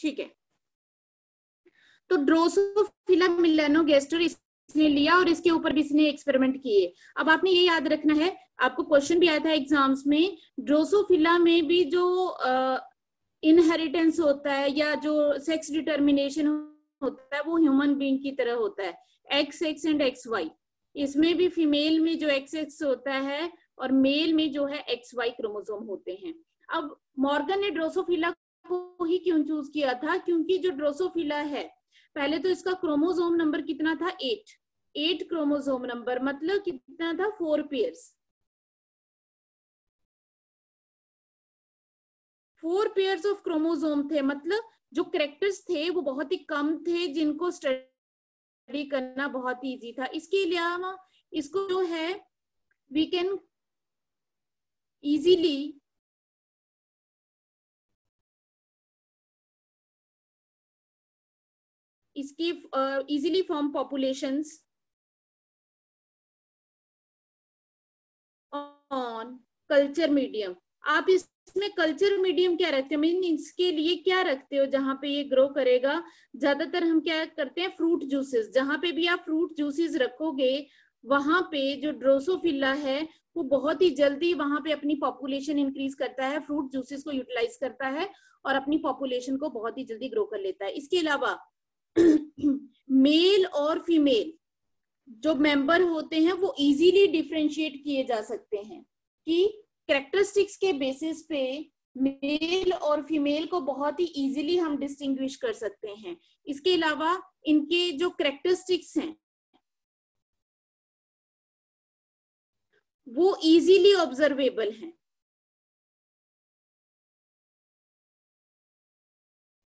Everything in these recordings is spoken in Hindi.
ठीक है, तो ड्रोसोफिला मेलानोगास्टर इसने लिया और इसके ऊपर भी इसने एक्सपेरिमेंट किए। अब आपने ये याद रखना है, आपको क्वेश्चन भी आया था एग्जाम्स में, ड्रोसोफिला में भी जो इनहेरिटेंस होता है या जो सेक्स डिटर्मिनेशन होता है वो ह्यूमन बीइंग की तरह होता है, X X and X Y. इसमें भी फीमेल में जो एक्स एक्स होता है और मेल में जो है एक्स वाई क्रोमोसोम होते हैं। अब मॉर्गन ने ड्रोसोफिला को ही क्यों चूज किया था, क्योंकि जो ड्रोसोफिला है पहले तो इसका क्रोमोसोम नंबर कितना था, 8 क्रोमोसोम नंबर, मतलब कितना था, 4 पेयर्स। 4 पेयर्स ऑफ क्रोमोसोम थे, मतलब जो कैरेक्टर्स थे वो बहुत ही कम थे जिनको स्टडी करना बहुत ही इजी था। इसके अलावा इसको जो है वी कैन इजीली इसकी easily form populations on culture medium. आप इसमें कल्चर मीडियम क्या रखते हो, मीन इसके लिए क्या रखते हो जहां पे ये ग्रो करेगा? ज्यादातर हम क्या करते हैं, फ्रूट जूसेस, जहां पे भी आप फ्रूट जूसेस रखोगे वहां पे जो ड्रोसोफिला है वो बहुत ही जल्दी वहां पे अपनी पॉपुलेशन इंक्रीज करता है, फ्रूट जूसेस को यूटिलाइज करता है और अपनी पॉपुलेशन को बहुत ही जल्दी ग्रो कर लेता है। इसके अलावा मेल और फीमेल जो मेंबर होते हैं वो इजीली डिफरेंशिएट किए जा सकते हैं कि कैरेक्टरिस्टिक्स के बेसिस पे मेल और फीमेल को बहुत ही इजीली हम डिस्टिंग्विश कर सकते हैं। इसके अलावा इनके जो कैरेक्टरिस्टिक्स हैं वो इजीली ऑब्जर्वेबल हैं।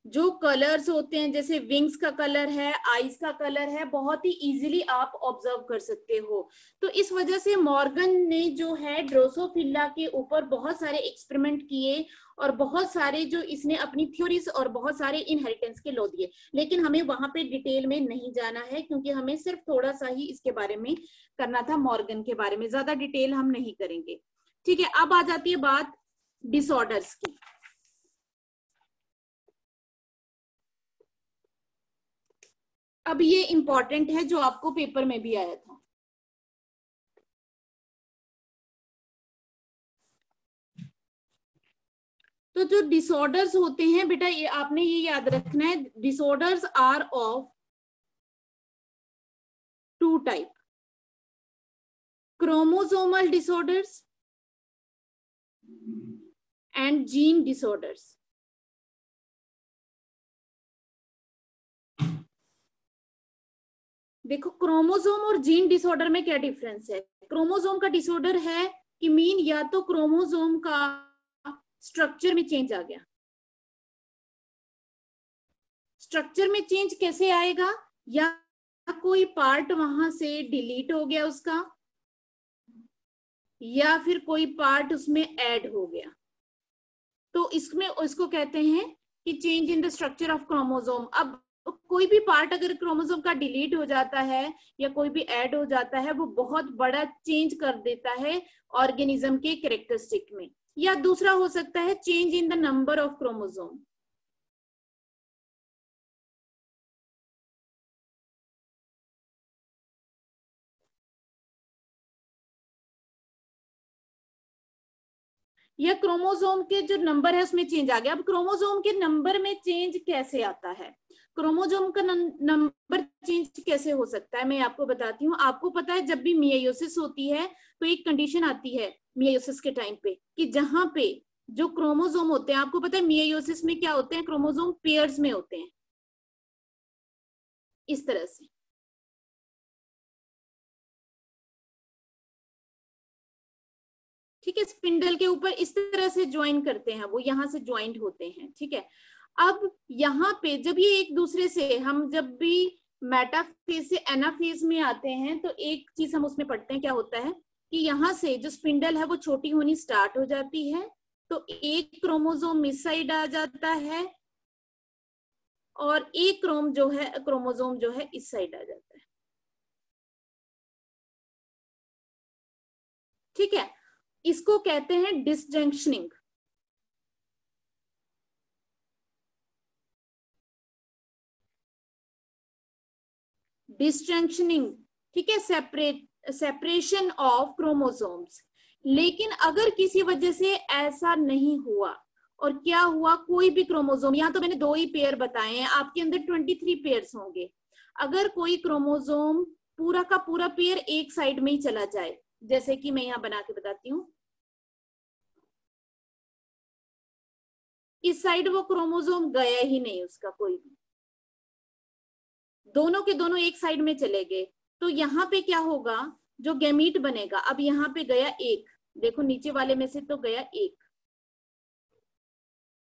जो कलर्स होते हैं जैसे विंग्स का कलर है, आईज का कलर है, बहुत ही इजीली आप ऑब्जर्व कर सकते हो। तो इस वजह से मॉर्गन ने जो है ड्रोसोफिला के ऊपर बहुत सारे एक्सपेरिमेंट किए और बहुत सारे जो इसने अपनी थ्योरीज और बहुत सारे इनहेरिटेंस के लॉ दिए। लेकिन हमें वहां पे डिटेल में नहीं जाना है क्योंकि हमें सिर्फ थोड़ा सा ही इसके बारे में करना था, मॉर्गन के बारे में ज्यादा डिटेल हम नहीं करेंगे। ठीक है, अब आ जाती है बात डिसऑर्डर्स की। अब ये इंपॉर्टेंट है जो आपको पेपर में भी आया था। तो जो डिसऑर्डर्स होते हैं बेटा, ये आपने ये याद रखना है, disorders are of 2 type, chromosomal disorders and gene disorders. देखो क्रोमोसोम और जीन डिसऑर्डर में क्या डिफरेंस है। क्रोमोसोम का डिसऑर्डर है कि मीन या तो क्रोमोसोम का स्ट्रक्चर में चेंज आ गया। स्ट्रक्चर में चेंज कैसे आएगा, या कोई पार्ट वहां से डिलीट हो गया उसका, या फिर कोई पार्ट उसमें ऐड हो गया, तो इसमें इसको कहते हैं कि change in the structure of chromosome. अब कोई भी पार्ट अगर क्रोमोसोम का डिलीट हो जाता है या कोई भी ऐड हो जाता है वो बहुत बड़ा चेंज कर देता है ऑर्गेनिज्म के कैरेक्टरिस्टिक में। या दूसरा हो सकता है change in the number of chromosome. या क्रोमोसोम के जो नंबर है उसमें चेंज आ गया। अब क्रोमोसोम के नंबर में चेंज कैसे आता है, क्रोमोसोम का नंबर चेंज कैसे हो सकता है, मैं आपको बताती हूँ। आपको पता है जब भी मियोसिस होती है तो एक कंडीशन आती है मियोसिस के टाइम पे कि जहां पे जो क्रोमोसोम होते हैं, आपको पता है मियोसिस में क्या होते हैं, क्रोमोसोम पेयर्स में होते हैं इस तरह से। ठीक है, स्पिंडल के ऊपर इस तरह से ज्वाइन करते हैं, वो यहां से ज्वाइंट होते हैं। ठीक है, अब यहाँ पे जब ये एक दूसरे से, हम जब भी मेटाफेज से एनाफेज में आते हैं तो एक चीज हम उसमें पढ़ते हैं, क्या होता है कि यहाँ से जो स्पिंडल है वो छोटी होनी स्टार्ट हो जाती है, तो एक क्रोमोसोम इस साइड आ जाता है और एक क्रोमोसोम जो है इस साइड आ जाता है। ठीक है, इसको कहते हैं डिसजंक्शनिंग। डिस्ट्रंक्शनिंग, ठीक है, सेपरेशन ऑफ क्रोमोसोम्स। लेकिन अगर किसी वजह से ऐसा नहीं हुआ और क्या हुआ, कोई भी क्रोमोसोम, यहाँ तो मैंने 2 ही पेयर बताए हैं, आपके अंदर 23 पेयर्स होंगे। अगर कोई क्रोमोसोम पूरा का पूरा पेयर एक साइड में ही चला जाए, जैसे कि मैं यहाँ बना के बताती हूँ, इस साइड वो क्रोमोसोम गया ही नहीं उसका कोई भी, दोनों के दोनों एक साइड में चले गए, तो यहाँ पे क्या होगा, जो गैमीट बनेगा, अब यहाँ पे गया एक, देखो नीचे वाले में से तो गया एक,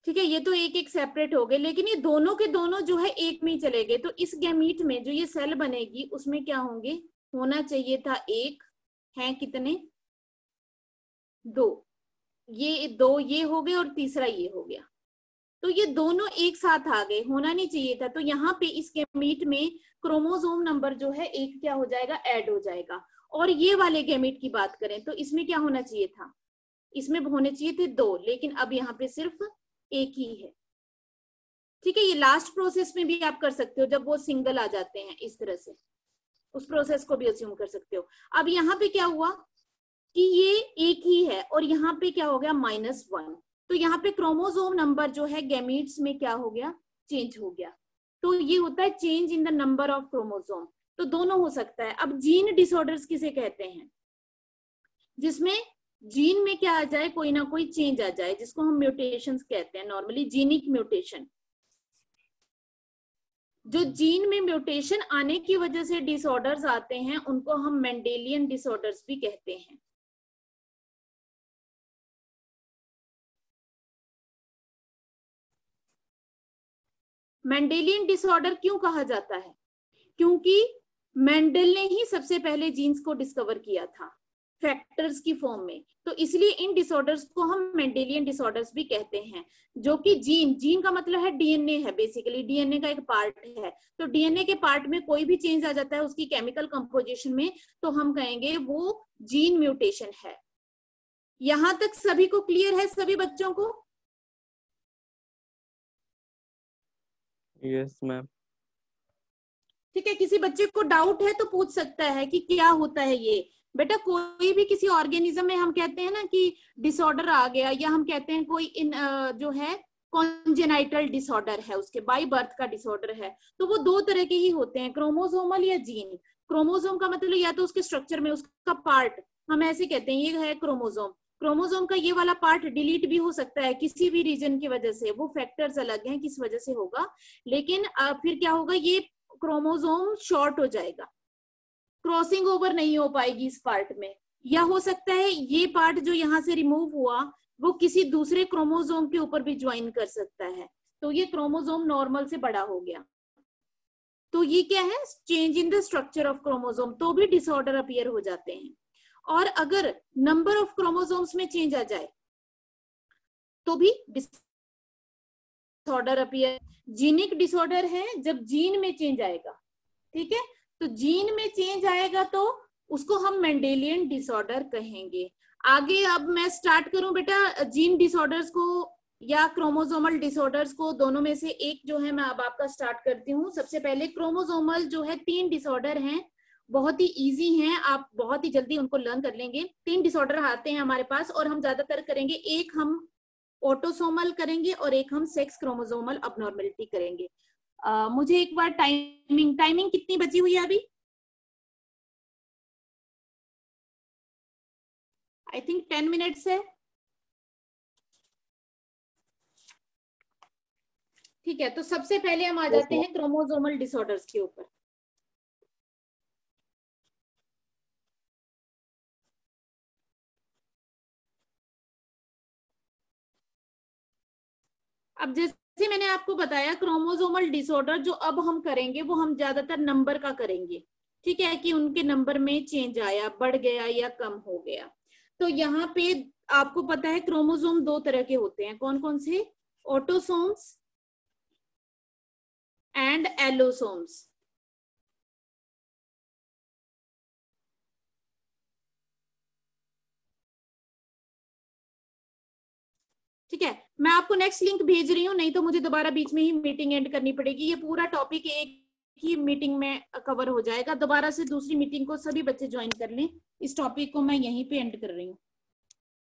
ठीक है, ये तो एक एक सेपरेट हो गए, लेकिन ये दोनों के दोनों जो है एक में ही चले गए। तो इस गैमीट में जो ये सेल बनेगी उसमें क्या होंगे, होना चाहिए था एक, है कितने, 2, ये 2 ये हो गए और तीसरा ये हो गया, तो ये दोनों एक साथ आ गए, होना नहीं चाहिए था। तो यहाँ पे इस गैमीट में क्रोमोसोम नंबर जो है एक क्या हो जाएगा, ऐड हो जाएगा। और ये वाले गैमीट की बात करें तो इसमें क्या होना चाहिए था, इसमें होने चाहिए थे 2, लेकिन अब यहाँ पे सिर्फ एक ही है, ठीक है। ये लास्ट प्रोसेस में भी आप कर सकते हो, जब वो सिंगल आ जाते हैं इस तरह से, उस प्रोसेस को भी अज्यूम कर सकते हो। अब यहाँ पे क्या हुआ कि ये एक ही है और यहाँ पे क्या हो गया, -1, तो यहाँ पे क्रोमोसोम नंबर जो है गैमीट्स में क्या हो गया, चेंज हो गया। तो ये होता है change in the number of chromosome. तो दोनों हो सकता है। अब जीन डिसऑर्डर्स किसे कहते हैं, जिसमें जीन में क्या आ जाए, कोई ना कोई चेंज आ जाए, जिसको हम म्यूटेशंस कहते हैं, नॉर्मली जीनिक म्यूटेशन। जो जीन में म्यूटेशन आने की वजह से डिसऑर्डर्स आते हैं उनको हम मेंडेलियन डिसऑर्डर्स भी कहते हैं। मेंडेलियन डिसऑर्डर क्यों कहा जाता है, क्योंकि मेंडल ने ही सबसे पहले जीन्स को डिस्कवर किया था फैक्टर्स की फॉर्म में, तो इसलिए इन डिसऑर्डर्स को हम मेंडेलियन डिसऑर्डर्स भी कहते हैं। जो कि जीन का मतलब है डीएनए है, बेसिकली डीएनए का एक पार्ट है। तो डीएनए के पार्ट में कोई भी चेंज आ जाता है उसकी केमिकल कंपोजिशन में, तो हम कहेंगे वो जीन म्यूटेशन है। यहां तक सभी को क्लियर है, सभी बच्चों को? Yes ma'am. ठीक है, किसी बच्चे को डाउट है तो पूछ सकता है कि क्या होता है ये। बेटा कोई भी किसी ऑर्गेनिज्म में हम कहते हैं ना कि डिसऑर्डर आ गया, या हम कहते हैं कोई जो है कॉन्जेनाइटल डिसऑर्डर है, उसके बाय बर्थ का डिसऑर्डर है, तो वो 2 तरह के ही होते हैं, क्रोमोसोमल या जीन। क्रोमोसोम का मतलब या तो उसके स्ट्रक्चर में उसका पार्ट, हम ऐसे कहते हैं ये है क्रोमोसोम। क्रोमोसोम का ये वाला पार्ट डिलीट भी हो सकता है किसी भी रीजन की वजह से, वो फैक्टर्स अलग हैं किस वजह से होगा, लेकिन फिर क्या होगा, ये क्रोमोसोम शॉर्ट हो जाएगा, क्रॉसिंग ओवर नहीं हो पाएगी इस पार्ट में। या हो सकता है ये पार्ट जो यहाँ से रिमूव हुआ वो किसी दूसरे क्रोमोसोम के ऊपर भी ज्वाइन कर सकता है, तो ये क्रोमोसोम नॉर्मल से बड़ा हो गया। तो ये क्या है, change in the structure of chromosome, तो भी डिसऑर्डर अपीयर हो जाते हैं। और अगर नंबर ऑफ क्रोमोसोम्स में चेंज आ जाए तो भी डिसऑर्डर अपीयर। जीनिक डिसऑर्डर है जब जीन में चेंज आएगा, ठीक है, तो जीन में चेंज आएगा तो उसको हम मेंडेलियन डिसऑर्डर कहेंगे। आगे अब मैं स्टार्ट करूं बेटा जीन डिसऑर्डर्स को या क्रोमोसोमल डिसऑर्डर्स को, दोनों में से एक जो है मैं अब आपका स्टार्ट करती हूँ। सबसे पहले क्रोमोसोमल जो है 3 डिसऑर्डर हैं, बहुत ही इजी हैं, आप बहुत ही जल्दी उनको लर्न कर लेंगे। 3 डिसऑर्डर आते हैं हमारे पास और हम ज्यादातर करेंगे, एक हम ऑटोसोमल करेंगे और एक हम सेक्स क्रोमोसोमल अबनॉर्मेलिटी करेंगे। मुझे एक बार टाइमिंग कितनी बची हुई है अभी? आई थिंक 10 मिनट्स है। ठीक है, तो सबसे पहले हम आ जाते हैं क्रोमोसोमल डिसऑर्डर्स के ऊपर। अब जैसे मैंने आपको बताया क्रोमोसोमल डिसऑर्डर जो अब हम करेंगे वो हम ज्यादातर नंबर का करेंगे, ठीक है, कि उनके नंबर में चेंज आया, बढ़ गया या कम हो गया। तो यहाँ पे आपको पता है क्रोमोसोम 2 तरह के होते हैं, कौन कौन से, ऑटोसोम्स एंड एलोसोम्स। ठीक है, मैं आपको नेक्स्ट लिंक भेज रही हूँ, नहीं तो मुझे दोबारा बीच में ही मीटिंग एंड करनी पड़ेगी। ये पूरा टॉपिक एक ही मीटिंग में कवर हो जाएगा। दोबारा से दूसरी मीटिंग को सभी बच्चे ज्वाइन कर लें। इस टॉपिक को मैं यहीं पे एंड कर रही हूँ।